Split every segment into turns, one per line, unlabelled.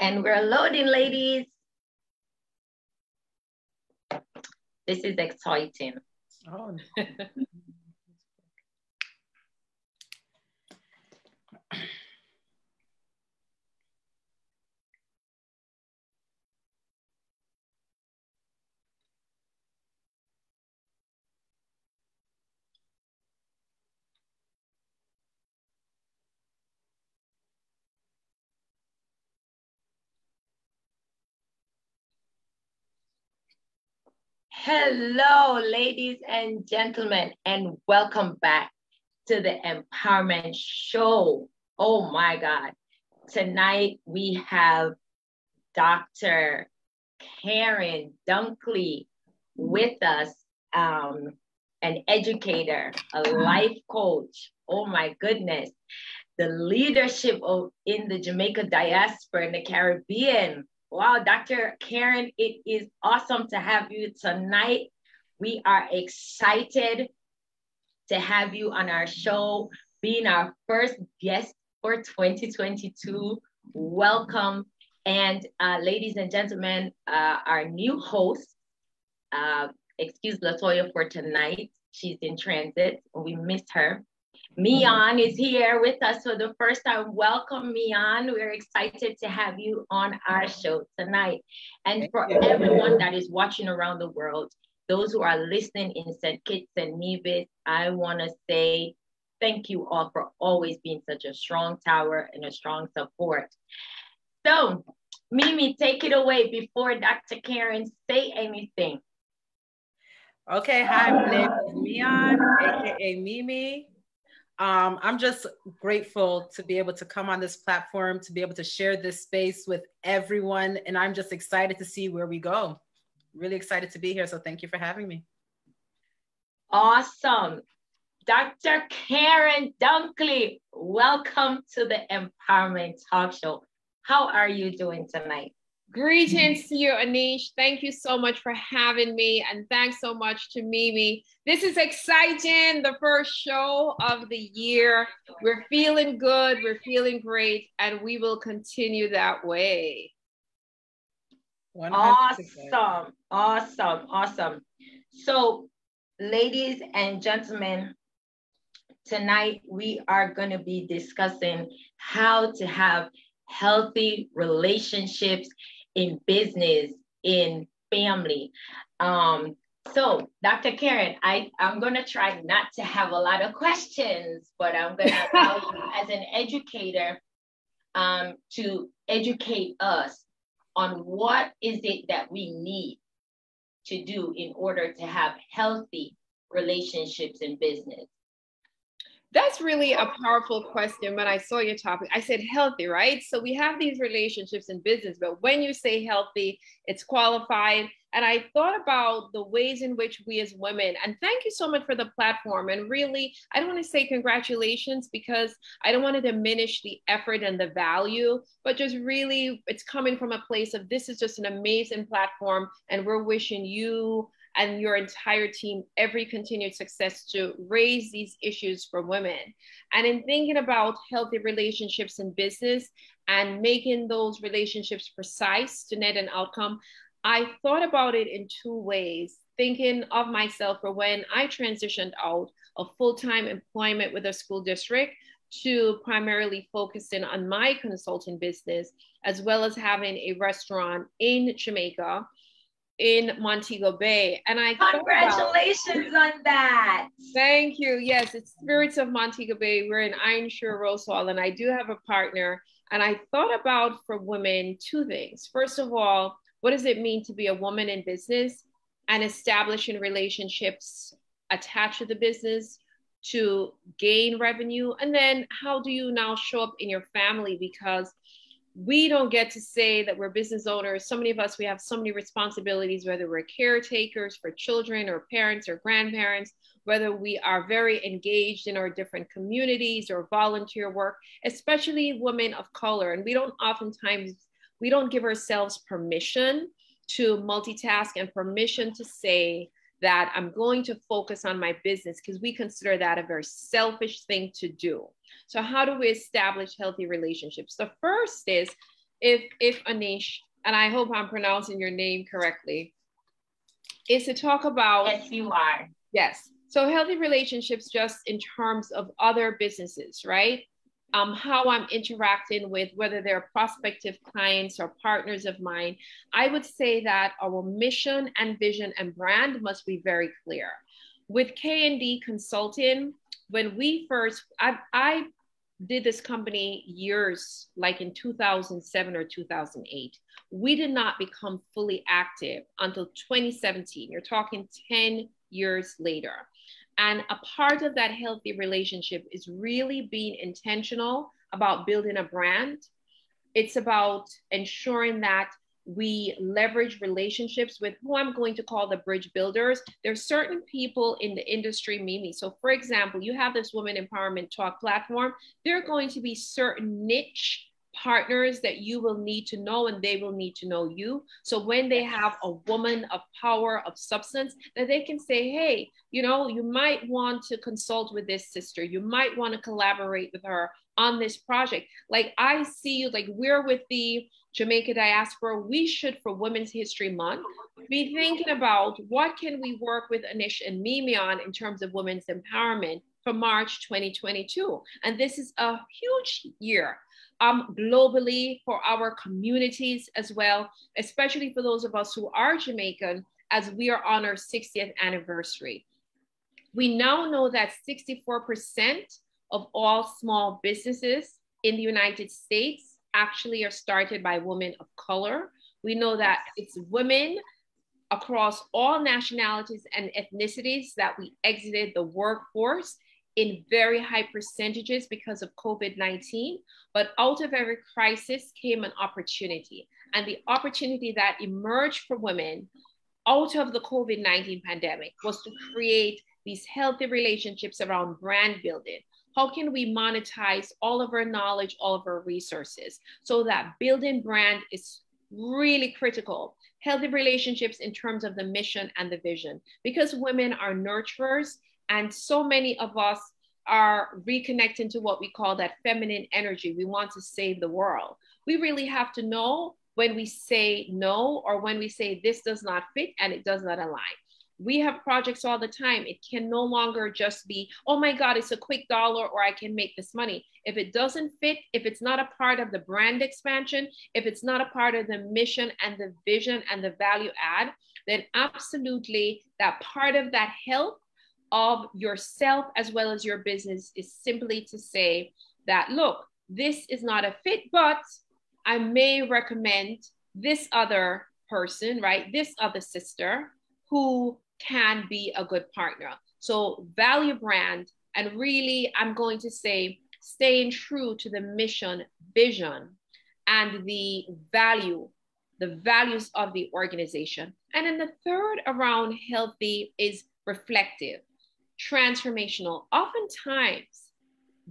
And we're loading, ladies. This is exciting.
Oh.
Hello, ladies and gentlemen, and welcome back to the Empowerment Show. Oh my God. Tonight we have Dr. Karren Dunkley with us, an educator, a life coach. Oh my goodness. The leadership in the Jamaica diaspora in the Caribbean. Wow, Dr. Karren, it is awesome to have you tonight. We are excited to have you on our show, being our first guest for 2022. Welcome. And ladies and gentlemen, our new host, excuse Latoya for tonight. She's in transit. We missed her. Mian is here with us for the first time. Welcome, Mian. We're excited to have you on our show tonight. And for everyone that is watching around the world, those who are listening in St. Kitts and Nevis, I want to say thank you all for always being such a strong tower and a strong support. So, Mimi, take it away before Dr. Karren say anything.
Okay, hi, my name is Mian, aka Mimi. I'm just grateful to be able to come on this platform, to be able to share this space with everyone. And I'm just excited to see where we go. Really excited to be here. So thank you for having me.
Awesome. Dr. Karren Dunkley, welcome to the Empowerment Talk Show. How are you doing tonight?
Greetings to you, Anish. Thank you so much for having me. And thanks so much to Mimi. This is exciting, the first show of the year. We're feeling good, we're feeling great, and we will continue that way.
100%. Awesome. So, ladies and gentlemen, tonight we are going to be discussing how to have healthy relationships in business, in family. So Dr. Karren, I'm going to try not to have a lot of questions, but I'm going to allow you as an educator to educate us on what is it that we need to do in order to have healthy relationships in business.
That's really a powerful question. When I saw your topic, I said healthy, right? So we have these relationships in business, but when you say healthy, it's qualified. And I thought about the ways in which we as women, and thank you so much for the platform. And really, I don't want to say congratulations because I don't want to diminish the effort and the value, but just really, it's coming from a place of this is just an amazing platform. And we're wishing you and your entire team every continued success to raise these issues for women. And in thinking about healthy relationships in business and making those relationships precise to net an outcome, I thought about it in two ways, thinking of myself for when I transitioned out of full-time employment with a school district to primarily focusing on my consulting business, as well as having a restaurant in Jamaica, in Montego Bay. And I
congratulations on that.
Thank you. Yes, it's Spirits of Montego Bay. We're in Ironshore, Rosewall, and I do have a partner. And I thought about for women two things. First of all, what does it mean to be a woman in business and establishing relationships attached to the business to gain revenue? And then how do you now show up in your family? Because we don't get to say that we're business owners. So many of us, we have so many responsibilities, whether we're caretakers for children or parents or grandparents, whether we are very engaged in our different communities or volunteer work, especially women of color. And we don't give ourselves permission to multitask and permission to say that I'm going to focus on my business because we consider that a very selfish thing to do. So how do we establish healthy relationships? The first is if Anish, and I hope I'm pronouncing your name correctly, is to talk about.
Yes, you are.
Yes. So healthy relationships just in terms of other businesses, right? How I'm interacting with, whether they're prospective clients or partners of mine. I would say that our mission and vision and brand must be very clear. With K&D Consulting, when we first, I did this company years, like in 2007 or 2008. We did not become fully active until 2017. You're talking 10 years later. And a part of that healthy relationship is really being intentional about building a brand. It's about ensuring that we leverage relationships with who I'm going to call the bridge builders. There's certain people in the industry, Mimi. So for example, you have this Women Empowerment Talk platform. There are going to be certain niche partners that you will need to know, and they will need to know you. So when they have a woman of power, of substance, that they can say, hey, you know, you might want to consult with this sister. You might want to collaborate with her on this project. Like I see you, like we're with the Jamaica diaspora. We should, for Women's History Month, be thinking about what can we work with Anish and Mimi on in terms of women's empowerment for March 2022. And this is a huge year. Globally for our communities as well, especially for those of us who are Jamaican, as we are on our 60th anniversary. We now know that 64% of all small businesses in the United States actually are started by women of color. We know that it's women across all nationalities and ethnicities that we exited the workforce in very high percentages because of COVID-19. But out of every crisis came an opportunity. And the opportunity that emerged for women out of the COVID-19 pandemic was to create these healthy relationships around brand building. How can we monetize all of our knowledge, all of our resources, so that building brand is really critical. Healthy relationships in terms of the mission and the vision, because women are nurturers, and so many of us are reconnecting to what we call that feminine energy. We want to save the world. We really have to know when we say no, or when we say this does not fit and it does not align. We have projects all the time. It can no longer just be, oh my God, it's a quick dollar, or I can make this money. If it doesn't fit, if it's not a part of the brand expansion, if it's not a part of the mission and the vision and the value add, then absolutely that part of that health of yourself as well as your business is simply to say that, look, this is not a fit, but I may recommend this other person, right? This other sister who can be a good partner. So value brand, and really, I'm going to say, staying true to the mission, vision, and the values of the organization. And then the third around healthy is reflective, transformational. Oftentimes,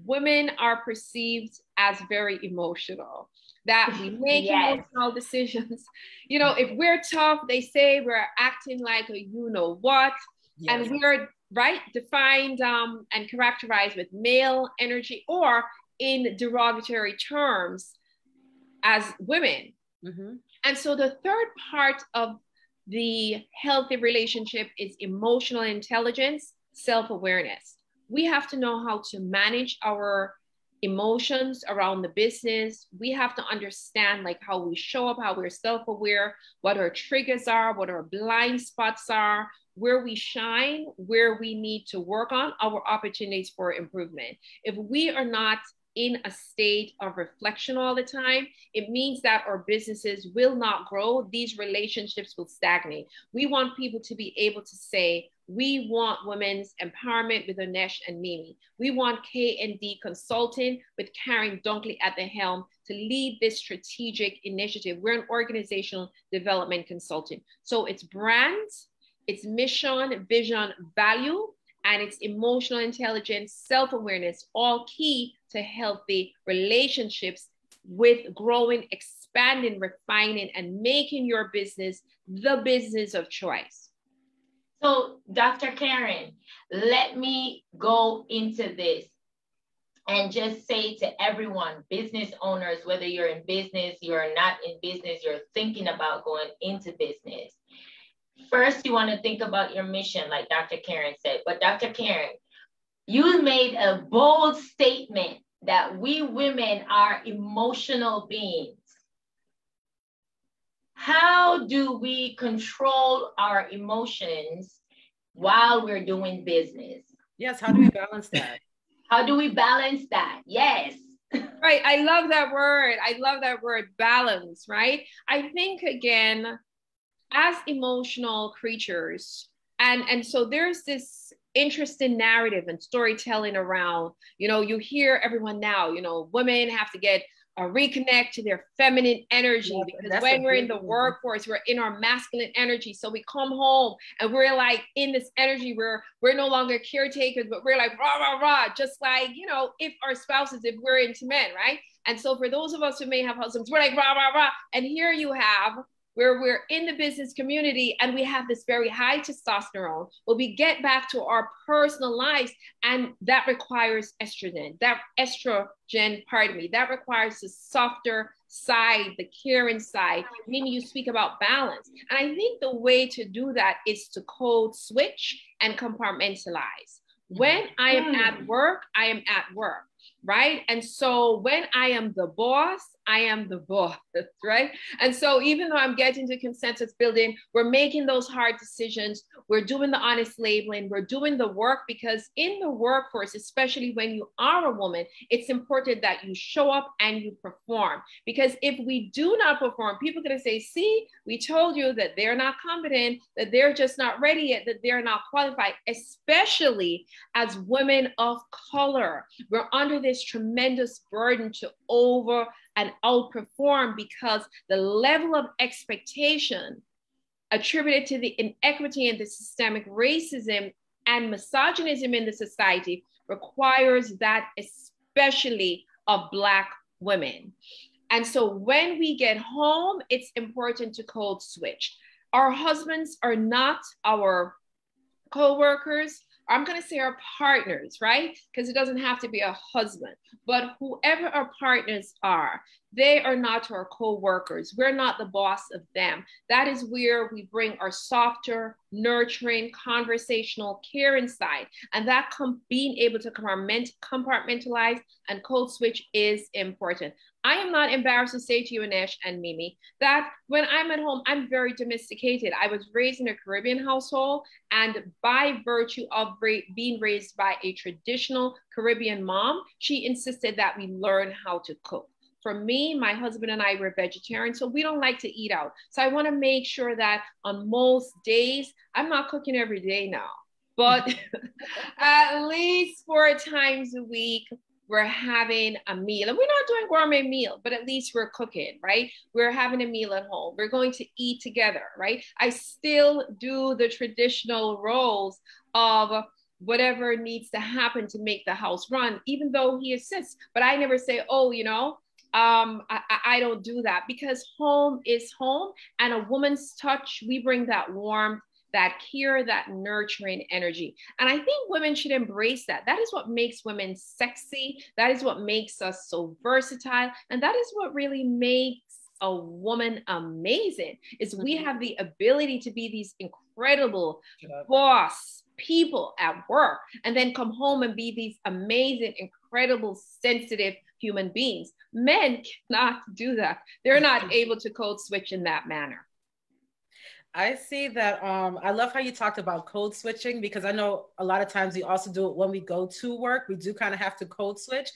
women are perceived as very emotional, that we make
Yes.
emotional decisions. You know, if we're tough, they say we're acting like a you know what, yes. And we're right defined and characterized with male energy, or in derogatory terms as women. Mm-hmm. And so the third part of the healthy relationship is emotional intelligence, self-awareness. We have to know how to manage our emotions around the business. We have to understand like how we show up, how we're self-aware, what our triggers are, what our blind spots are, where we shine, where we need to work on, our opportunities for improvement. If we are not in a state of reflection all the time, it means that our businesses will not grow. These relationships will stagnate. We want people to be able to say, we want women's empowerment with Anish and Mimi. We want K&D Consulting with Karren Dunkley at the helm to lead this strategic initiative. We're an organizational development consultant. So it's brands, it's mission, vision, value, and it's emotional intelligence, self-awareness, all key to healthy relationships with growing, expanding, refining, and making your business the business of choice.
So, Dr. Karren, let me go into this. and just say to everyone, business owners, whether you're in business, you're not in business, you're thinking about going into business. First, you want to think about your mission, like Dr. Karren said. But Dr. Karren, you made a bold statement that we women are emotional beings. How do we control our emotions while we're doing business?
Yes, how do we balance that?
How do we balance that? Yes.
Right. I love that word. I love that word, balance, right? I think, again, as emotional creatures, and so there's this interesting narrative and storytelling around, you hear everyone now, women have to get reconnect to their feminine energy, because when we're in the workforce, we're in our masculine energy. So we come home and we're like in this energy where we're no longer caretakers, but we're like rah, rah, rah, just like, if our spouses, if we're into men, right? And so for those of us who may have husbands, we're like rah, rah, rah. And here you have where we're in the business community and we have this very high testosterone, but we get back to our personal lives, and that requires estrogen. That requires the softer side, the caring side. Meaning you speak about balance. And I think the way to do that is to code switch and compartmentalize. When I am at work, I am at work, right? And so when I am the boss, I am the boss, right? And so even though I'm getting to consensus building, we're making those hard decisions. We're doing the honest labeling. We're doing the work, because in the workforce, especially when you are a woman, it's important that you show up and you perform. Because if we do not perform, people are going to say, see, we told you that they're not competent, that they're just not ready yet, that they're not qualified, especially as women of color. We're under this tremendous burden to over and outperform, because the level of expectation attributed to the inequity and the systemic racism and misogynism in the society requires that, especially of Black women. And so when we get home, it's important to code switch. Our husbands are not our co-workers. I'm going to say our partners, right? Because it doesn't have to be a husband, but whoever our partners are, they are not our co-workers. We're not the boss of them. That is where we bring our softer, nurturing, conversational, caring side. And that being able to compartmentalize and code switch is important. I am not embarrassed to say to you, Anesh and Mimi, that when I'm at home, I'm very domesticated. I was raised in a Caribbean household, and by virtue of being raised by a traditional Caribbean mom, she insisted that we learn how to cook. For me, my husband and I were vegetarian, so we don't like to eat out. So I want to make sure that on most days, I'm not cooking every day now, but at least 4 times a week, we're having a meal. And we're not doing gourmet meal, but at least we're cooking, right? We're having a meal at home. We're going to eat together, right? I still do the traditional roles of whatever needs to happen to make the house run, even though he assists. But I never say, oh, I don't do that, because home is home, and a woman's touch, we bring that warmth, that care, that nurturing energy. And I think women should embrace that. That is what makes women sexy. That is what makes us so versatile. And that is what really makes a woman amazing, is we have the ability to be these incredible boss people at work, and then come home and be these amazing, incredible, sensitive human beings. Men cannot do that. They're not able to code switch in that manner.
I see that. I love how you talked about code switching, because I know a lot of times we also do it when we go to work. We do kind of have to code switch.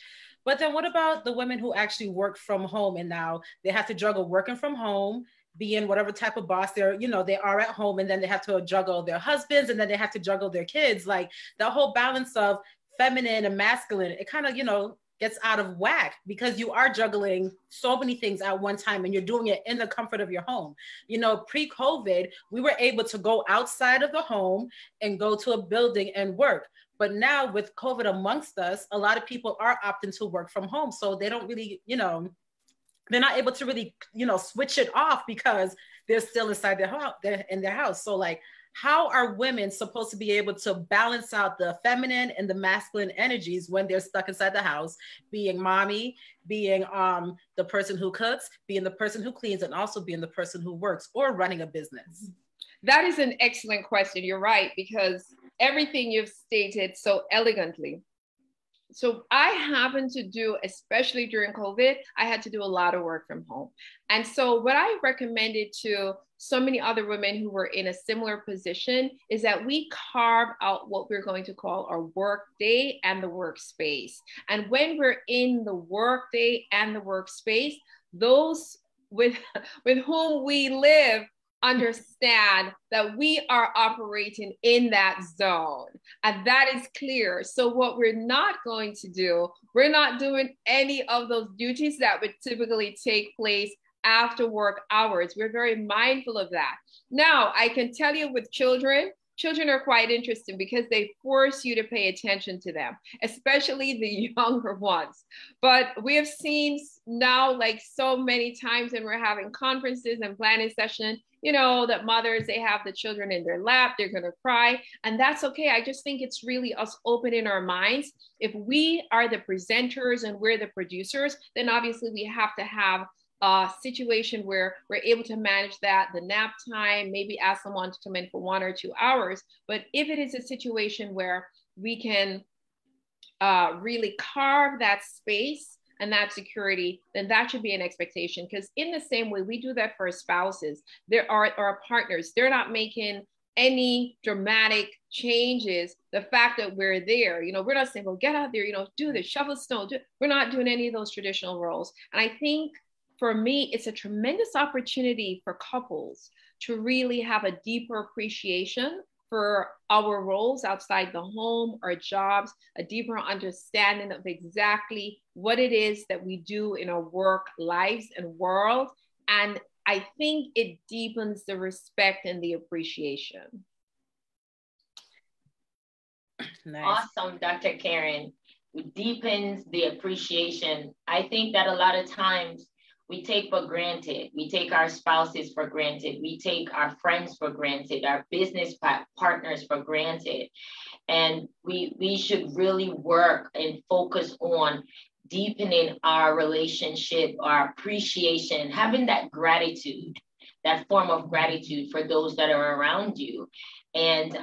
But then what about the women who actually work from home, and now they have to juggle working from home, being whatever type of boss they are at home, and then they have to juggle their husbands, and then they have to juggle their kids. Like the whole balance of feminine and masculine, it kind of, gets out of whack, because you are juggling so many things at one time, and you're doing it in the comfort of your home. Pre-COVID, we were able to go outside of the home and go to a building and work. But now with COVID amongst us, a lot of people are opting to work from home. So they don't really, they're not able to really, switch it off, because they're still inside their house, they're in their house. So like, how are women supposed to be able to balance out the feminine and the masculine energies when they're stuck inside the house, being mommy, being the person who cooks, being the person who cleans, and also being the person who works or running a business?
That is an excellent question. You're right, because everything you've stated so elegantly. So I happen to do, especially during COVID, I had to do a lot of work from home. And so what I recommended to so many other women who were in a similar position is that we carve out what we're going to call our work day and the workspace. And when we're in the work day and the workspace, those with whom we live understand that we are operating in that zone, and that is clear. So what we're not going to do, we're not doing any of those duties that would typically take place after work hours. We're very mindful of that. Now, I can tell you with children are quite interesting because they force you to pay attention to them, especially the younger ones. But we have seen now, like so many times when we're having conferences and planning sessions, you know, that mothers, they have the children in their lap, they're going to cry, and that's okay. I just think it's really us opening our minds. If we are the presenters and we're the producers, then obviously we have to have a situation where we're able to manage that, the nap time, maybe ask someone to come in for 1 or 2 hours. But if it is a situation where we can really carve that space and that security, then that should be an expectation. Because in the same way we do that for our spouses, there are our partners, they're not making any dramatic changes. The fact that we're there, you know, we're not saying, well, get out there, you know, do this, shovel snow. We're not doing any of those traditional roles. And I think for me, it's a tremendous opportunity for couples to really have a deeper appreciation for our roles outside the home, our jobs, a deeper understanding of exactly what it is that we do in our work lives and world. And I think it deepens the respect and the appreciation.
Nice. Awesome, Dr. Karren. It deepens the appreciation. I think that a lot of times we take for granted. We take our spouses for granted. We take our friends for granted, our business partners for granted. And we should really work and focus on deepening our relationship, our appreciation, having that gratitude, that form of gratitude for those that are around you. And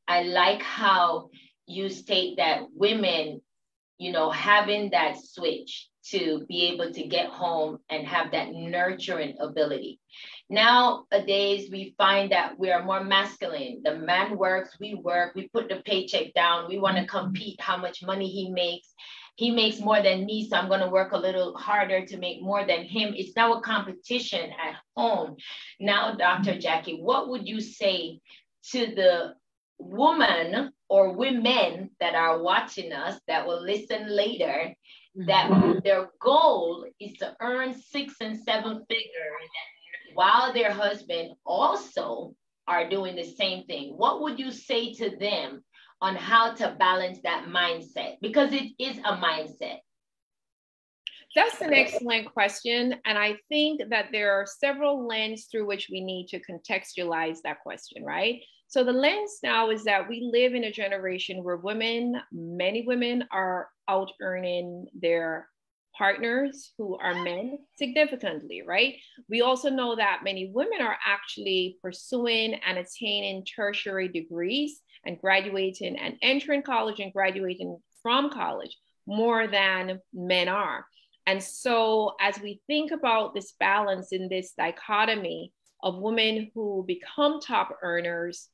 I like how you state that women, you know, having that switch to be able to get home and have that nurturing ability. Nowadays, we find that we are more masculine. The man works, we work, we put the paycheck down, we want to compete how much money he makes. He makes more than me, so I'm going to work a little harder to make more than him. It's now a competition at home. Now, Dr. Jackie, what would you say to the woman or women that are watching us that will listen later, that their goal is to earn 6 and 7 figures while their husband also are doing the same thing? What would you say to them on how to balance that mindset? Because it is a mindset.
That's an excellent question. And I think that there are several lenses through which we need to contextualize that question, right? So the lens now is that we live in a generation where women, many women are out earning their partners who are men significantly, right? We also know that many women are actually pursuing and attaining tertiary degrees and graduating and entering college and graduating from college more than men are. And so as we think about this balance in this dichotomy of women who become top earners,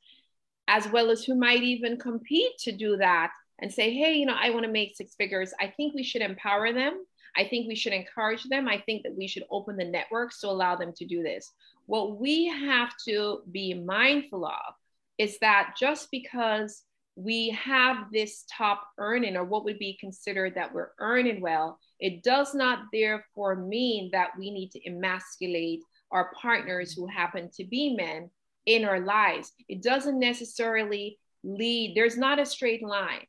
as well as who might even compete to do that and say, hey, you know, I want to make 6 figures, I think we should empower them. I think we should encourage them. I think that we should open the networks to allow them to do this. What we have to be mindful of is that just because we have this top earning, or what would be considered that we're earning well, it does not therefore mean that we need to emasculate our partners who happen to be men in our lives. It doesn't necessarily lead, there's not a straight line.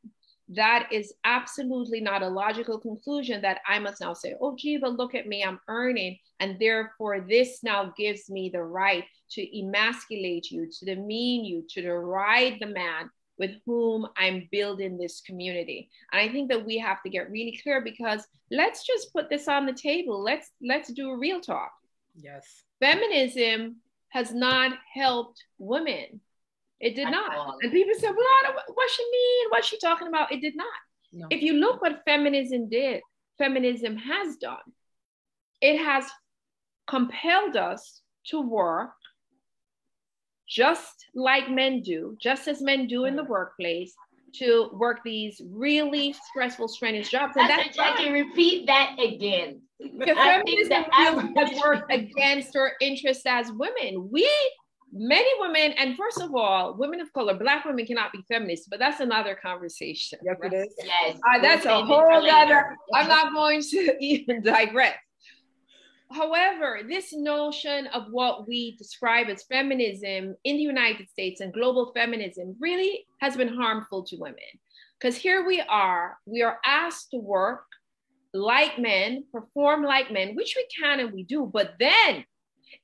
that is absolutely not a logical conclusion that I must now say, oh, gee, but look at me, I'm earning. And therefore, this now gives me the right to emasculate you, to demean you, to deride the man with whom I'm building this community. And I think that we have to get really clear, because let's just put this on the table. Let's do a real talk.
Yes.
Feminism has not helped women. It did not. And people say, well, what she mean? What's she talking about? It did not. No. If you look what feminism has done, it has compelled us to work just like men do, just as men do in the workplace, to work these really stressful, strenuous jobs. And that's
Jackie, repeat that again.
Feminism really has worked against our interests as women. Many women, and first of all, women of color, Black women cannot be feminists, but that's another conversation.
Yes, it is.
Yes.
That's a whole other, I'm not going to even digress. However, this notion of what we describe as feminism in the United States and global feminism really has been harmful to women. Because here we are asked to work like men, perform like men, which we can and we do, but then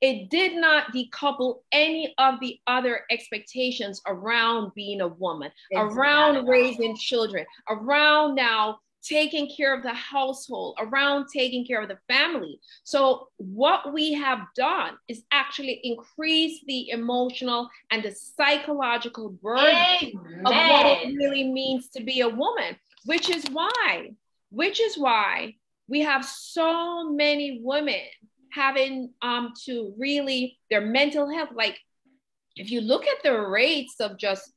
it did not decouple any of the other expectations around being a woman, around raising children, around now taking care of the household, around taking care of the family. So what we have done is actually increase the emotional and the psychological burden of what it really means to be a woman, which is why we have so many women having to really, their mental health, like if you look at the rates of just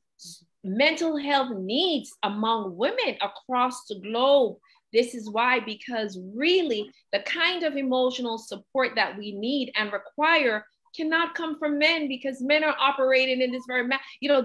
mental health needs among women across the globe, this is why, because really the kind of emotional support that we need and require cannot come from men, because men are operating in this very,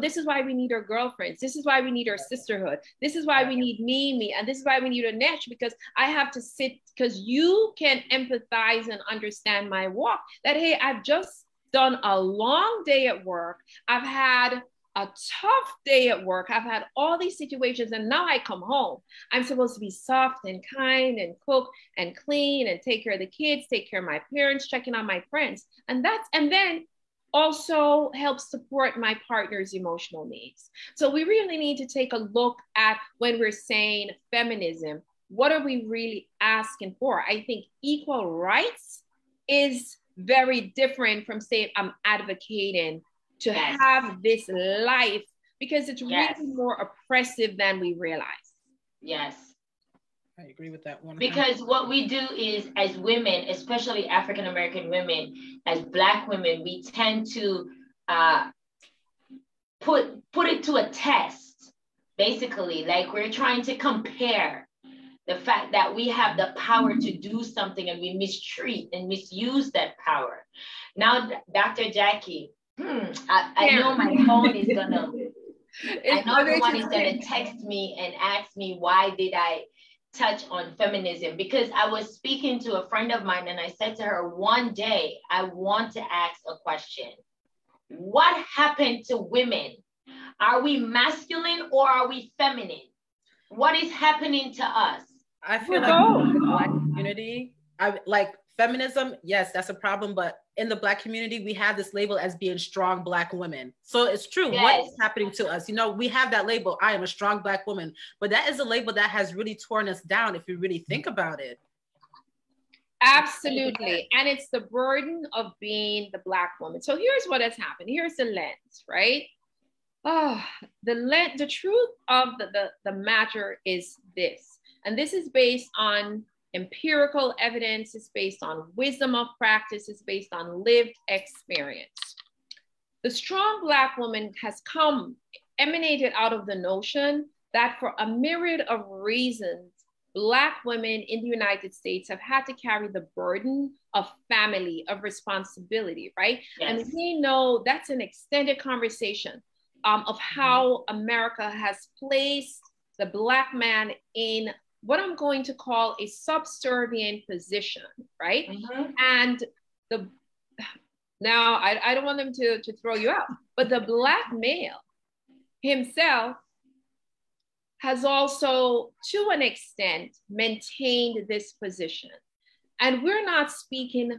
this is why we need our girlfriends. This is why we need our sisterhood. This is why we need me, and this is why we need a niche, because I have to sit, because you can empathize and understand my walk, that, hey, I've just done a long day at work. I've had a tough day at work. I've had all these situations, and now I come home. I'm supposed to be soft and kind and cook and clean and take care of the kids, take care of my parents, checking on my friends. And then also help support my partner's emotional needs. So we really need to take a look at, when we're saying feminism, what are we really asking for? I think equal rights is very different from saying I'm advocating to have this life, because it's really more oppressive than we realize.
Yes.
I agree with that one.
Because what we do is, as women, especially African-American women, as Black women, we tend to put it to a test, basically. Like we're trying to compare the fact that we have the power to do something, and we mistreat and misuse that power. Now, Dr. Jackie, I know my phone is gonna, I know everyone is gonna text me and ask me, why did I touch on feminism? Because I was speaking to a friend of mine, and I said to her, one day I want to ask a question. What happened to women? Are we masculine or are we feminine? What is happening to us?
I feel like in the Black community, feminism, yes, that's a problem, but in the Black community, we have this label as being strong Black women. So it's true. Yes. What is happening to us? We have that label, I am a strong Black woman, but that is a label that has really torn us down if you really think about it.
Absolutely. And it's the burden of being the Black woman. So here's what has happened. Here's the lens, right? The truth of the matter is this, and this is based on empirical evidence, it's based on wisdom of practice, it's based on lived experience. The strong Black woman has emanated out of the notion that for a myriad of reasons, Black women in the United States have had to carry the burden of family, of responsibility, right? Yes. And we know that's an extended conversation of how America has placed the Black man in what I'm going to call a subservient position, right? Mm-hmm. And now I don't want them to throw you out, but the Black male himself has also, to an extent, maintained this position. And we're not speaking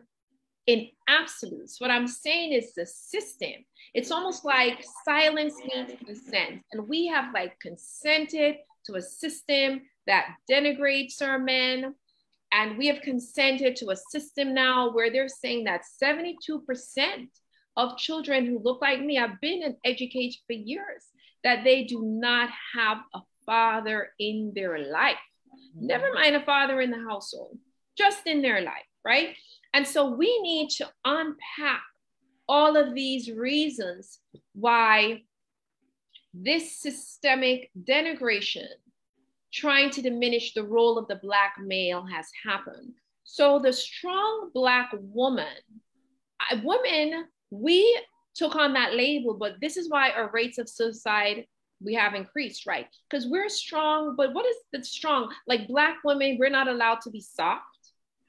in absolutes. What I'm saying is the system. It's almost like silence means consent. And we have like consented to a system that denigrates our men. And we have consented to a system now where they're saying that 72% of children who look like me have been in education for years, that they do not have a father in their life. Never mind a father in the household, just in their life, right? And so we need to unpack all of these reasons why this systemic denigration, trying to diminish the role of the Black male, has happened. So the strong Black woman, we took on that label, but this is why our rates of suicide, we have increased, right? Because we're strong, but what is the strong? Like Black women, we're not allowed to be soft.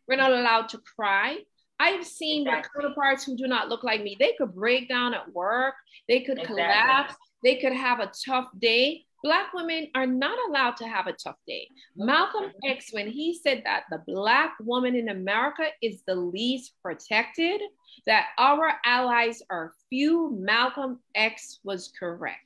We're not allowed to cry. I've seen my counterparts who do not look like me. They could break down at work. They could collapse. They could have a tough day. Black women are not allowed to have a tough day. Malcolm X, when he said that the Black woman in America is the least protected, that our allies are few, Malcolm X was correct.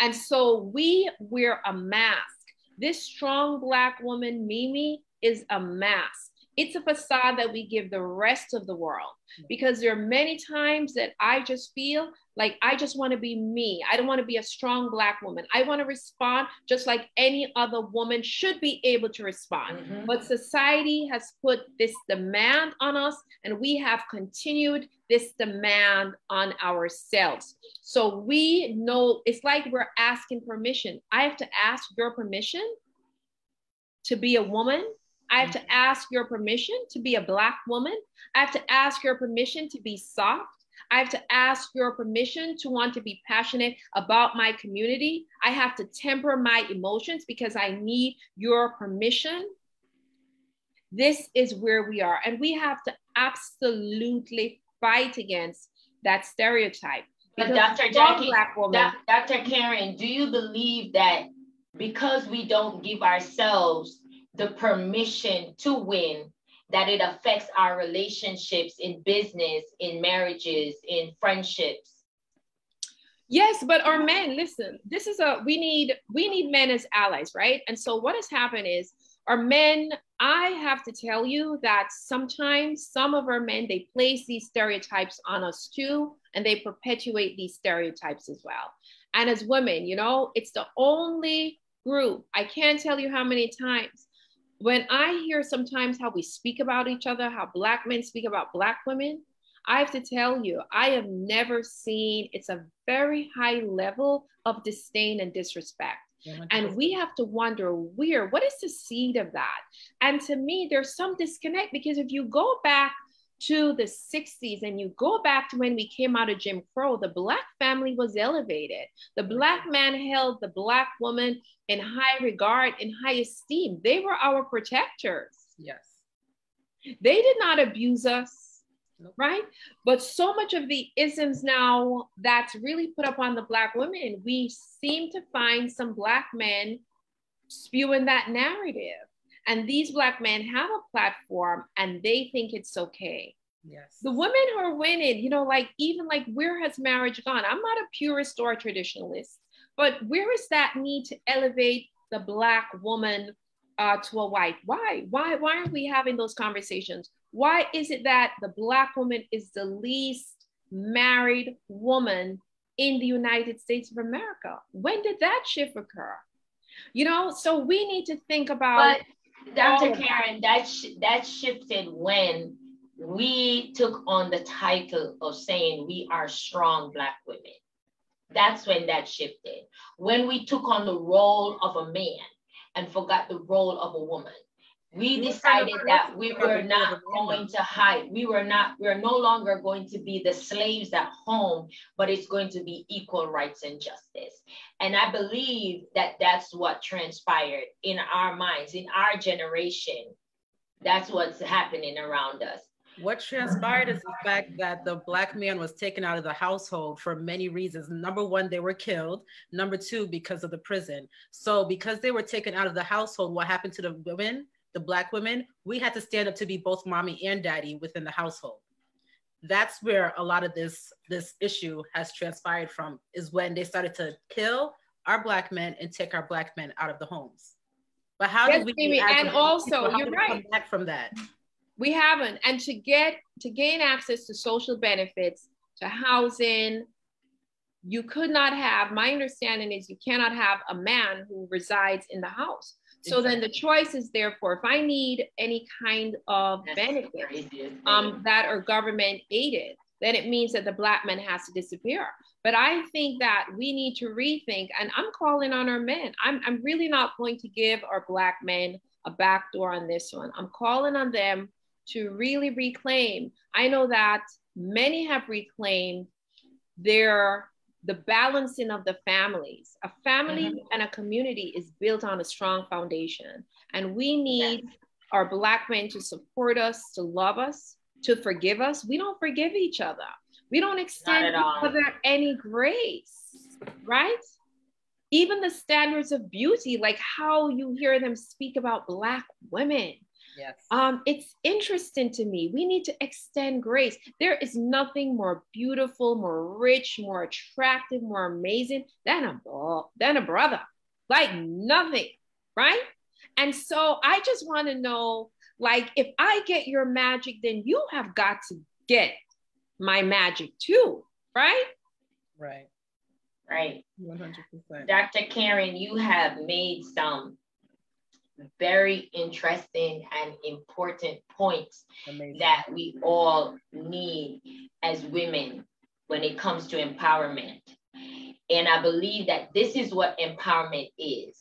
And so we wear a mask. This strong Black woman, Mimi, is a mask. It's a facade that we give the rest of the world, because there are many times that I just feel like I just want to be me. I don't want to be a strong Black woman. I want to respond just like any other woman should be able to respond. Mm-hmm. But society has put this demand on us, and we have continued this demand on ourselves. So we know it's like we're asking permission. I have to ask your permission to be a woman. I have to ask your permission to be a Black woman. I have to ask your permission to be soft. I have to ask your permission to want to be passionate about my community. I have to temper my emotions because I need your permission. This is where we are. And we have to absolutely fight against that stereotype.
But Dr. Jackie, Dr. Karren, do you believe that because we don't give ourselves the permission to win, that it affects our relationships in business, in marriages, in friendships?
Yes, but our men, listen, this is we need men as allies, right? And so what has happened is our men, I have to tell you that sometimes some of our men, they place these stereotypes on us too, and they perpetuate these stereotypes as well. And as women, you know, it's the only group, I can't tell you how many times, when I hear sometimes how we speak about each other, how Black men speak about Black women, I have to tell you, I have never seen, it's a very high level of disdain and disrespect. And we have to wonder what is the seed of that? And to me, there's some disconnect, because if you go back to the 60s and you go back to when we came out of Jim Crow, the Black family was elevated. The Black man held the Black woman in high regard, in high esteem. They were our protectors.
Yes.
They did not abuse us, right? But so much of the isms now that's really put up on the Black women, we seem to find some Black men spewing that narrative. And these Black men have a platform and they think it's okay.
Yes.
The women who are winning, you know, like even like where has marriage gone? I'm not a purist or a traditionalist, but where is that need to elevate the Black woman to a wife? Why aren't we having those conversations? Why is it that the Black woman is the least married woman in the United States of America? When did that shift occur? You know, so we need to think about.
But Dr. Karren, that shifted when we took on the title of saying we are strong Black women. That's when that shifted. When we took on the role of a man and forgot the role of a woman. We decided that we were not going to hide. We're no longer going to be the slaves at home, but it's going to be equal rights and justice. And I believe that that's what transpired in our minds, in our generation. That's what's happening around us.
What transpired is the fact that the Black man was taken out of the household for many reasons. Number one, they were killed. Number two, because of the prison. So because they were taken out of the household, what happened to the women, the Black women? We had to stand up to be both mommy and daddy within the household. That's where a lot of this issue has transpired from, is when they started to kill our Black men and take our Black men out of the homes. But how
Yes,
do we,
Amy, and also,
how
you're
do we
right.
come back from that?
We haven't. And to gain access to social benefits, to housing, you could not have, my understanding is you cannot have a man who resides in the house. So exactly. Then the choice is therefore, if I need any kind of benefit that are government aided, then it means that the Black man has to disappear. But I think that we need to rethink, and I'm calling on our men. I'm really not going to give our Black men a backdoor on this one. I'm calling on them to really reclaim. I know that many have reclaimed the balancing of the families. A family and a community is built on a strong foundation. And we need our Black men to support us, to love us, to forgive us. We don't forgive each other. We don't extend each other any grace, right? Even the standards of beauty, like how you hear them speak about Black women.
Yes.
It's interesting to me. We need to extend grace. There is nothing more beautiful, more rich, more attractive, more amazing than a brother. Like nothing, right? And so I just want to know, like, if I get your magic, then you have got to get my magic too, right?
Right.
Right.
100%.
Dr. Karren, you have made some very interesting and important points that we all need as women when it comes to empowerment. And I believe that this is what empowerment is.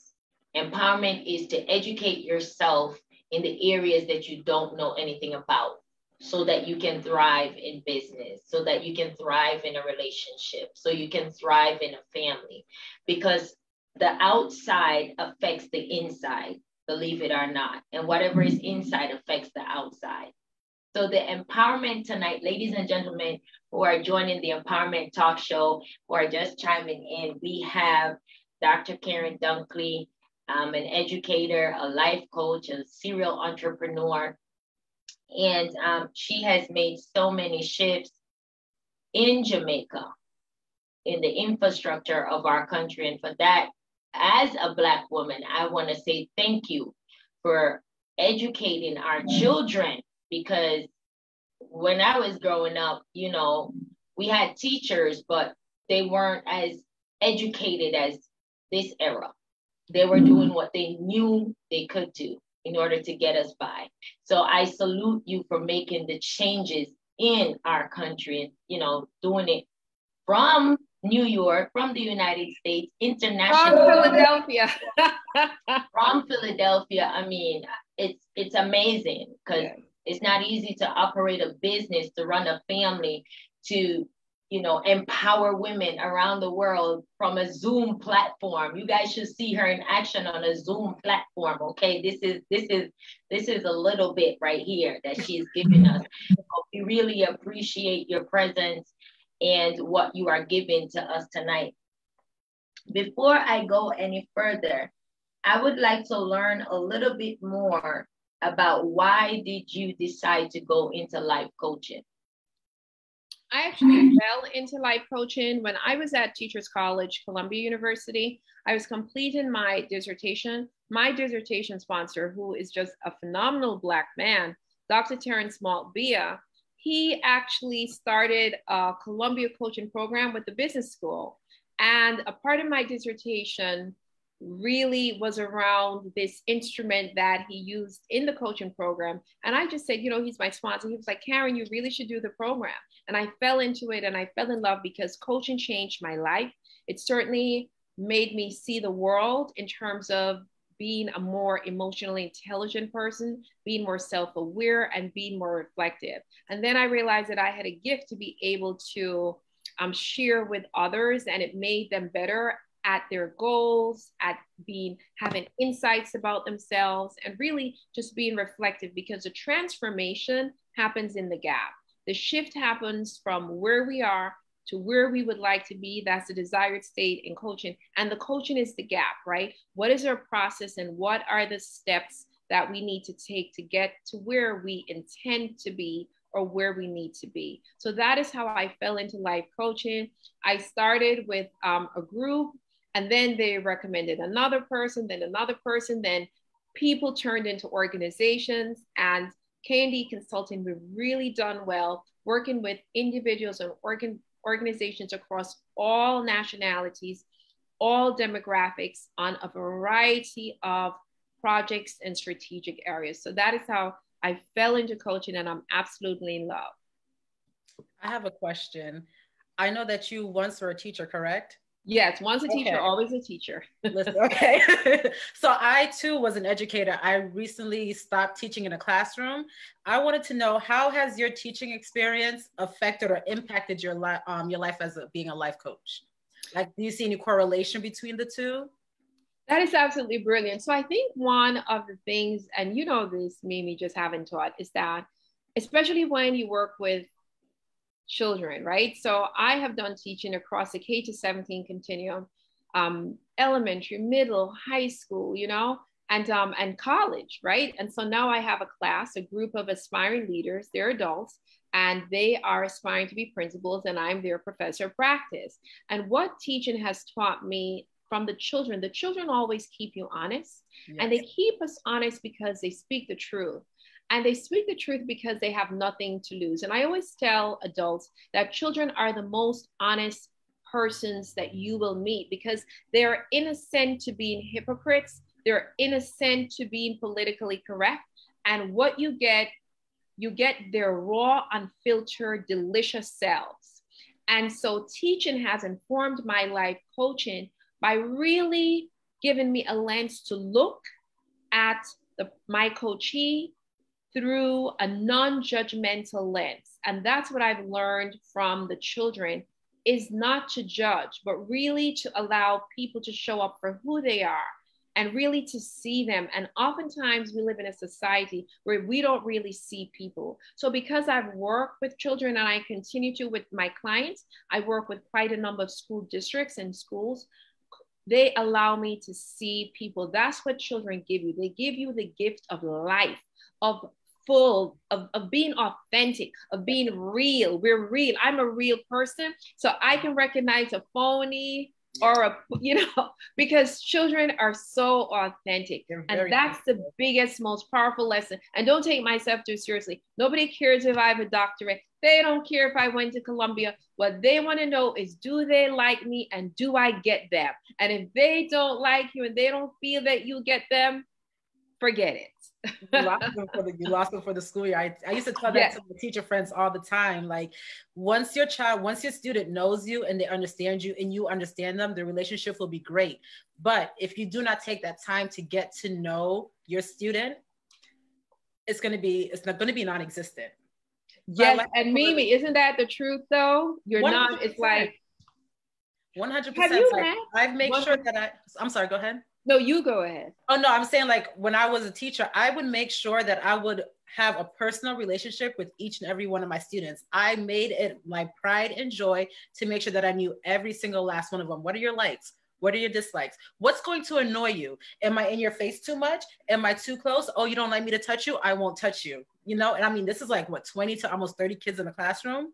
Empowerment is to educate yourself in the areas that you don't know anything about, so that you can thrive in business, so that you can thrive in a relationship, so you can thrive in a family, because the outside affects the inside, believe it or not. And whatever is inside affects the outside. So the empowerment tonight, ladies and gentlemen who are joining the Empowerment Talk Show, who are just chiming in, we have Dr. Karren Dunkley, an educator, a life coach, a serial entrepreneur. And she has made so many shifts in Jamaica, in the infrastructure of our country. And for that, as a Black woman, I want to say thank you for educating our children, because when I was growing up, you know, we had teachers, but they weren't as educated as this era. They were doing what they knew they could do in order to get us by. So I salute you for making the changes in our country and, you know, doing it from New York, from the United States, internationally.
From Philadelphia.
From Philadelphia. I mean, it's amazing, because it's not easy to operate a business, to run a family, to, you know, empower women around the world from a Zoom platform. You guys should see her in action on a Zoom platform. Okay, this is a little bit right here that she's giving us. So we really appreciate your presence and what you are giving to us tonight. Before I go any further, I would like to learn a little bit more about why did you decide to go into life coaching?
I actually fell into life coaching when I was at Teachers College, Columbia University. I was completing my dissertation. My dissertation sponsor, who is just a phenomenal Black man, Dr. Terrence Maltbia, he actually started a Columbia coaching program with the business school. And a part of my dissertation really was around this instrument that he used in the coaching program. And I just said, you know, he's my sponsor. He was like, Karren, you really should do the program. And I fell into it and I fell in love because coaching changed my life. It certainly made me see the world in terms of being a more emotionally intelligent person, being more self-aware and being more reflective. And then I realized that I had a gift to be able to share with others, and it made them better at their goals, at having insights about themselves, and really just being reflective, because the transformation happens in the gap. The shift happens from where we are to where we would like to be. That's the desired state in coaching. And the coaching is the gap, right? What is our process and what are the steps that we need to take to get to where we intend to be or where we need to be? So that is how I fell into life coaching. I started with a group, and then they recommended another person, then people turned into organizations, and K&D Consulting, we've really done well working with individuals and organizations across all nationalities, all demographics on a variety of projects and strategic areas. So that is how I fell into coaching, and I'm absolutely in love.
I have a question. I know that you once were a teacher, correct?
Yes, once a teacher, always a teacher.
Listen, okay. So I too was an educator. I recently stopped teaching in a classroom. I wanted to know, how has your teaching experience affected or impacted your life as being a life coach? Like, do you see any correlation between the two?
That is absolutely brilliant. So I think one of the things, and you know this, Mimi, just having taught, is that especially when you work with children, right? So I have done teaching across the K to 17 continuum, elementary, middle, high school, you know, and college, right? And so now I have a class, a group of aspiring leaders, they're adults, and they are aspiring to be principals, and I'm their professor of practice. And what teaching has taught me from the children always keep you honest. Yes. And they keep us honest because they speak the truth. And they speak the truth because they have nothing to lose. And I always tell adults that children are the most honest persons that you will meet, because they're innocent to being hypocrites. They're innocent to being politically correct. And what you get their raw, unfiltered, delicious selves. And so teaching has informed my life coaching by really giving me a lens to look at my coachee through a non-judgmental lens. And that's what I've learned from the children, is not to judge, but really to allow people to show up for who they are and really to see them. And oftentimes we live in a society where we don't really see people. So because I've worked with children, and I continue to with my clients, I work with quite a number of school districts and schools. They allow me to see people. That's what children give you. They give you the gift of life, of being authentic, of being real. We're real. I'm a real person. So I can recognize a phony or because children are so authentic. And that's the biggest, most powerful lesson. And don't take myself too seriously. Nobody cares if I have a doctorate. They don't care if I went to Columbia. What they want to know is, do they like me and do I get them? And if they don't like you and they don't feel that you get them, forget it.
You lost them for the school year. I used to tell that to my teacher friends all the time. Like, once your student knows you and they understand you and you understand them, the relationship will be great. But if you do not take that time to get to know your student, it's not going to be non-existent.
Yes, like, and Mimi, isn't that the truth though? You're 100%. Not, it's like
100%. Like, I've made sure that I'm sorry, go ahead.
No, you go ahead.
Oh, no, I'm saying, like, when I was a teacher, I would make sure that I would have a personal relationship with each and every one of my students. I made it my pride and joy to make sure that I knew every single last one of them. What are your likes? What are your dislikes? What's going to annoy you? Am I in your face too much? Am I too close? Oh, you don't like me to touch you? I won't touch you. You know, and I mean, this is like 20 to almost 30 kids in the classroom.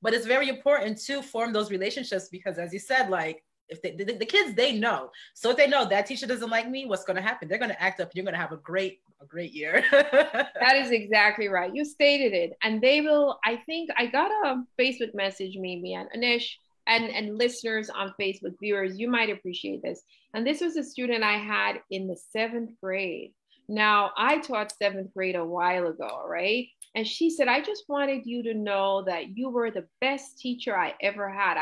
But it's very important to form those relationships because, as you said, like, if the kids, they know. So if they know that teacher doesn't like me, what's going to happen? They're going to act up. You're going to have a great year.
That is exactly right. You stated it. And they will, I think I got a Facebook message, Mimi and Anish and listeners on Facebook, viewers, you might appreciate this. And this was a student I had in the 7th grade. Now, I taught 7th grade a while ago, right? And she said, I just wanted you to know that you were the best teacher I ever had.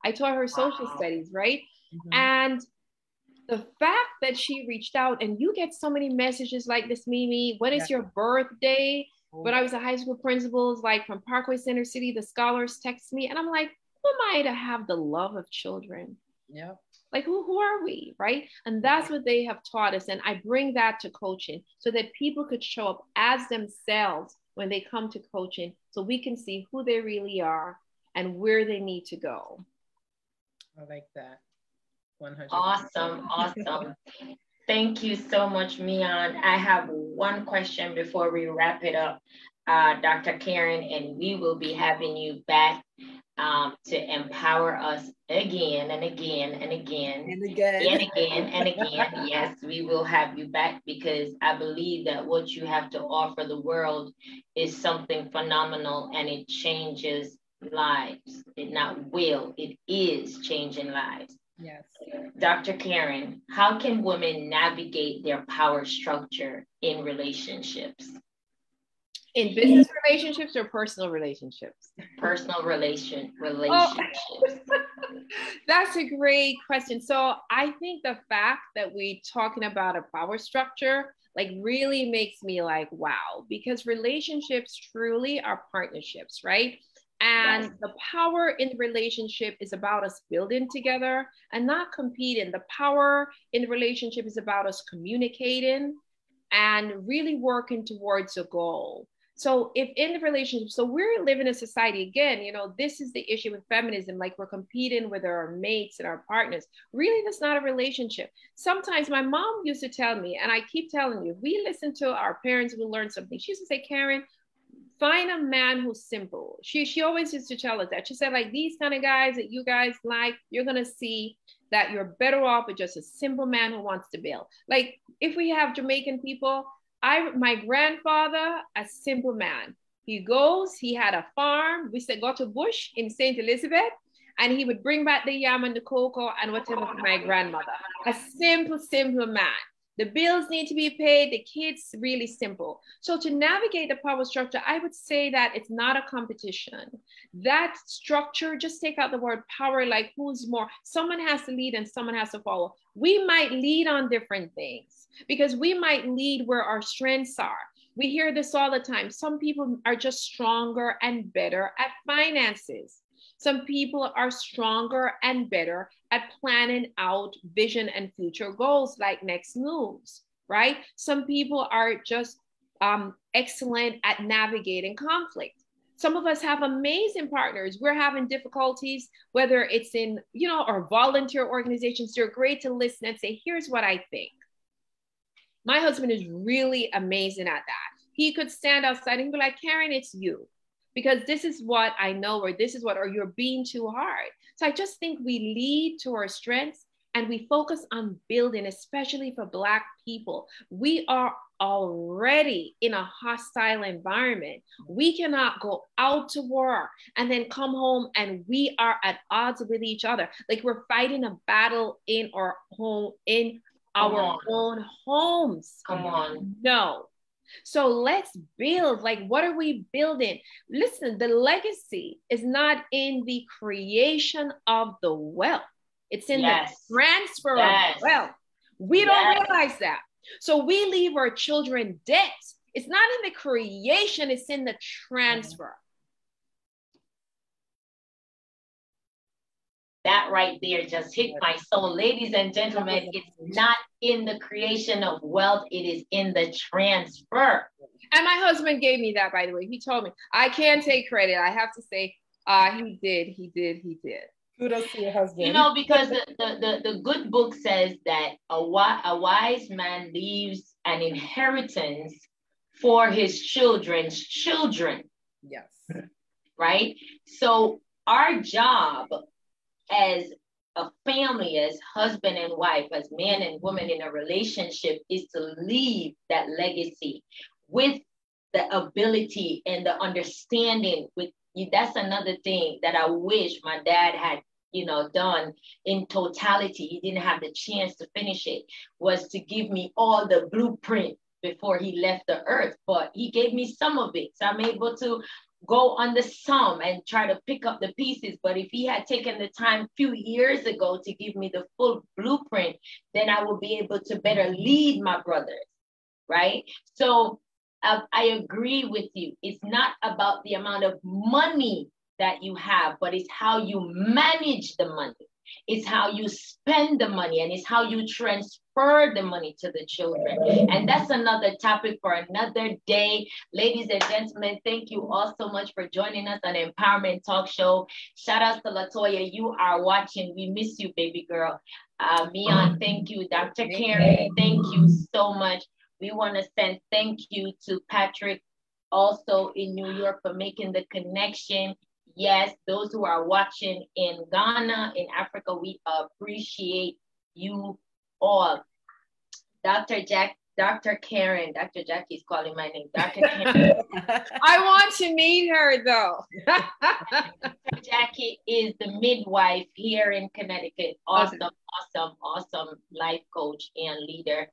I taught her social studies, right? Mm-hmm. And the fact that she reached out, and you get so many messages like this, Mimi, when is your birthday? When I was a high school principal, like from Parkway Center City, the scholars text me, and I'm like, who am I to have the love of children?
Yeah.
Like, who are we, right? And that's what they have taught us. And I bring that to coaching so that people could show up as themselves when they come to coaching so we can see who they really are and where they need to go.
I like that. 100%.
Awesome, awesome. Thank you so much, Mian. I have one question before we wrap it up, Dr. Karren, and we will be having you back to empower us again and again and again
and again
and again and again. Yes, we will have you back because I believe that what you have to offer the world is something phenomenal and it changes lives. It not will, it is changing lives.
Yes.
Dr. Karren, how can women navigate their power structure in relationships?
In business relationships or personal relationships?
Personal relationships.
Oh, that's a great question. So I think the fact that we're talking about a power structure like really makes me like, wow, because relationships truly are partnerships, right? And yes, the power in the relationship is about us building together and not competing. The power in the relationship is about us communicating and really working towards a goal. So if in the relationship, so we're living in a society, again, you know, this is the issue with feminism, like we're competing with our mates and our partners. Really, that's not a relationship. Sometimes my mom used to tell me, and I keep telling you, if we listen to our parents, we learn something. She used to say, Karren, find a man who's simple. She always used to tell us that. She said, like, these kind of guys that you guys like, you're going to see that you're better off with just a simple man who wants to build. Like, if we have Jamaican people, my grandfather, a simple man. He had a farm. We said, go to bush in St. Elizabeth, and he would bring back the yam and the cocoa and whatever for my grandmother. A simple, simple man. The bills need to be paid. The kids, really simple. So to navigate the power structure, I would say that it's not a competition. That structure, just take out the word power, like who's more. Someone has to lead and someone has to follow. We might lead on different things because we might lead where our strengths are. We hear this all the time. Some people are just stronger and better at finances. Some people are stronger and better at planning out vision and future goals, like next moves, right? Some people are just excellent at navigating conflict. Some of us have amazing partners. We're having difficulties, whether it's in, you know, our volunteer organizations. They're great to listen and say, here's what I think. My husband is really amazing at that. He could stand outside and be like, Karren, it's you. Because this is what I know, or this is what, or you're being too hard. So I just think we lead to our strengths and we focus on building, especially for Black people. We are already in a hostile environment. We cannot go out to war and then come home and we are at odds with each other. Like we're fighting a battle in our home, in our own homes.
Come on.
No. So let's build, like, what are we building? Listen, the legacy is not in the creation of the wealth. It's in the transfer of wealth. We don't realize that. So we leave our children debt. It's not in the creation, it's in the transfer.
That right there just hit my soul. Ladies and gentlemen, it's not in the creation of wealth, it is in the transfer.
And my husband gave me that, by the way. He told me, I can't take credit. I have to say, he did.
Kudos to your husband.
You know, because the good book says that a wise man leaves an inheritance for his children's children.
Yes.
Right? So our job as a family, as husband and wife, as man and woman in a relationship, is to leave that legacy with the ability and the understanding with you. That's another thing that I wish my dad had, you know, done in totality. He didn't have the chance to finish it, was to give me all the blueprint before he left the earth, but he gave me some of it. So I'm able to go on the sum and try to pick up the pieces. But if he had taken the time a few years ago to give me the full blueprint, then I would be able to better lead my brothers, right? So I agree with you. It's not about the amount of money that you have, but it's how you manage the money. It's how you spend the money, and it's how you transfer the money to the children. And that's another topic for another day. Ladies and gentlemen, thank you all so much for joining us on Empowerment Talk Show. Shout out to Latoya. You are watching. We miss you, baby girl. Mian, thank you. Dr. Karren, thank you so much. We want to send thank you to Patrick, also in New York, for making the connection. Yes, those who are watching in Ghana, in Africa, we appreciate you all. Dr. Karren, Dr. Jackie's calling my name, Dr. Karren.
I want to meet her though.
Dr. Jackie is the midwife here in Connecticut. Awesome life coach and leader.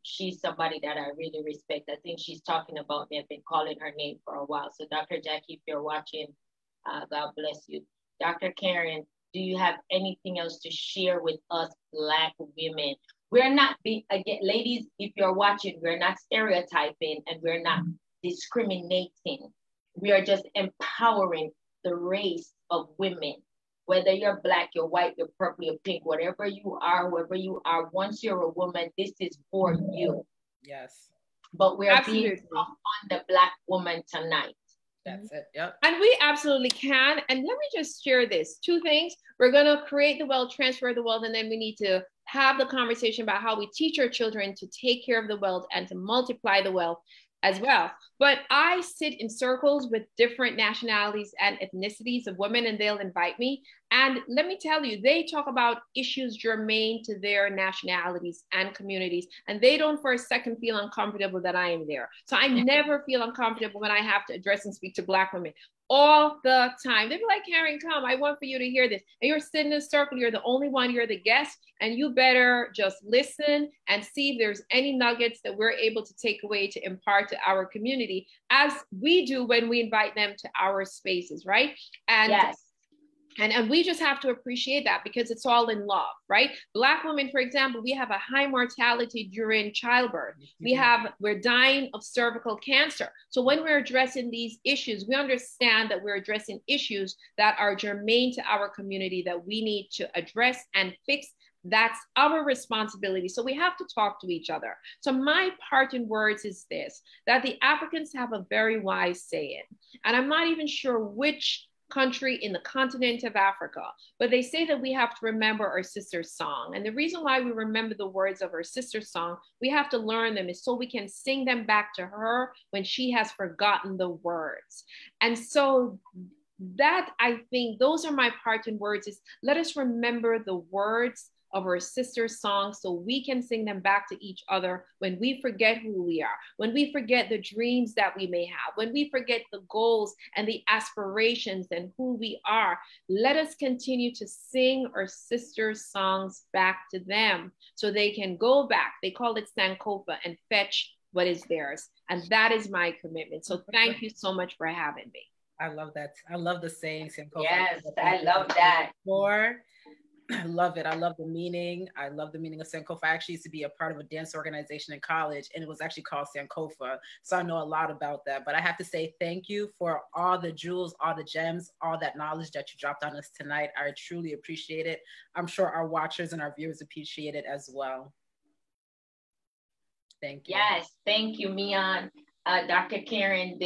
She's somebody that I really respect. I think she's talking about me. I've been calling her name for a while. So Dr. Jackie, if you're watching, God bless you. Dr. Karren, do you have anything else to share with us Black women? We're not again, ladies, if you're watching, we're not stereotyping and we're not discriminating. We are just empowering the race of women. Whether you're Black, you're white, you're purple, you're pink, whatever you are, whoever you are, once you're a woman, this is for you.
Yes.
But we're being tough on the Black woman tonight.
That's it. Yep.
And we absolutely can. And let me just share this. Two things. We're going to create the wealth, transfer the wealth, and then we need to have the conversation about how we teach our children to take care of the wealth and to multiply the wealth as well. But I sit in circles with different nationalities and ethnicities of women, and they'll invite me. And let me tell you, they talk about issues germane to their nationalities and communities, and they don't for a second feel uncomfortable that I am there. So I never feel uncomfortable when I have to address and speak to Black women. All the time. They'd be like, Karren, come, I want for you to hear this. And you're sitting in a circle, you're the only one, you're the guest, and you better just listen and see if there's any nuggets that we're able to take away to impart to our community, as we do when we invite them to our spaces, right? And yes. And we just have to appreciate that because it's all in love, right? Black women, for example, we have a high mortality during childbirth. We're dying of cervical cancer. So when we're addressing these issues, we understand that we're addressing issues that are germane to our community that we need to address and fix. That's our responsibility. So we have to talk to each other. So my parting words is this, that the Africans have a very wise saying, and I'm not even sure which country in the continent of Africa, but they say that we have to remember our sister's song. And the reason why we remember the words of our sister's song, we have to learn them, is so we can sing them back to her when she has forgotten the words. And so that, I think, those are my parting words, is let us remember the words of our sister's songs so we can sing them back to each other when we forget who we are, when we forget the dreams that we may have, when we forget the goals and the aspirations and who we are. Let us continue to sing our sister's songs back to them so they can go back. They call it Sankofa, and fetch what is theirs. And that is my commitment. So thank you so much for having me.
I love that. I love the saying, Sankofa.
Yes, I love that.
I love it. I love the meaning. I love the meaning of Sankofa. I actually used to be a part of a dance organization in college, and it was actually called Sankofa. So I know a lot about that. But I have to say thank you for all the jewels, all the gems, all that knowledge that you dropped on us tonight. I truly appreciate it. I'm sure our watchers and our viewers appreciate it as well. Thank you.
Yes, thank you, Mian. Dr. Karren,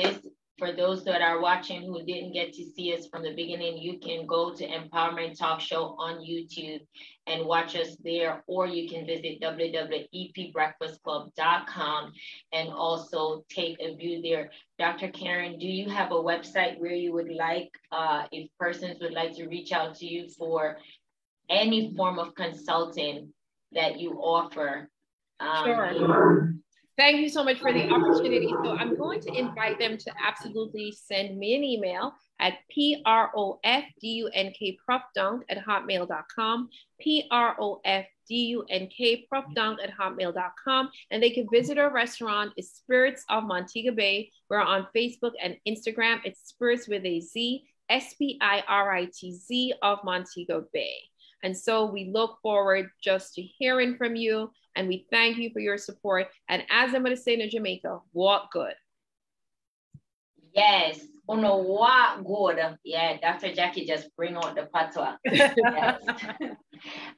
for those that are watching who didn't get to see us from the beginning, you can go to Empowerment Talk Show on YouTube and watch us there, or you can visit www.epbreakfastclub.com and also take a view there. Dr. Karren, do you have a website where you would like, if persons would like to reach out to you for any form of consulting that you offer?
Sure. Thank you so much for the opportunity. So I'm going to invite them to absolutely send me an email at profdunk@hotmail.com, profdunk@hotmail.com, and they can visit our restaurant. It's Spirits of Montego Bay. We're on Facebook and Instagram. It's Spirits with a Z, SPIRITZ of Montego Bay. And so we look forward just to hearing from you, and we thank you for your support. And as I'm going to say in Jamaica, walk good.
Yes, Uno wa good. Yeah, Dr. Jackie just bring out the patois. Yes.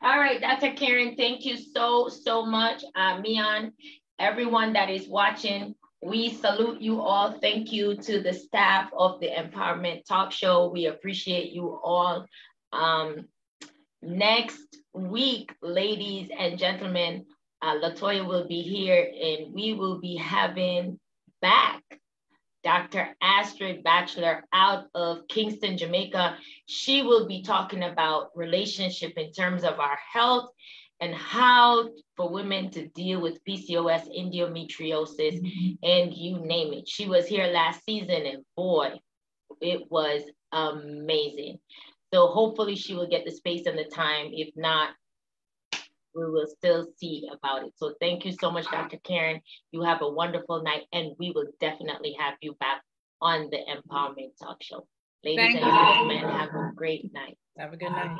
All right, Dr. Karren, thank you so much. Mian, everyone that is watching, we salute you all. Thank you to the staff of the Empowerment Talk Show. We appreciate you all. Next week, ladies and gentlemen, Latoya will be here and we will be having back Dr. Astrid Batchelor out of Kingston, Jamaica. She will be talking about relationship in terms of our health and how for women to deal with PCOS, endometriosis, and you name it. She was here last season and boy, it was amazing. So hopefully she will get the space and the time. If not, we will still see about it. So thank you so much, Dr. Karren. You have a wonderful night, and we will definitely have you back on the Empowerment Talk Show. Ladies and gentlemen, have a great night.
Have a good night.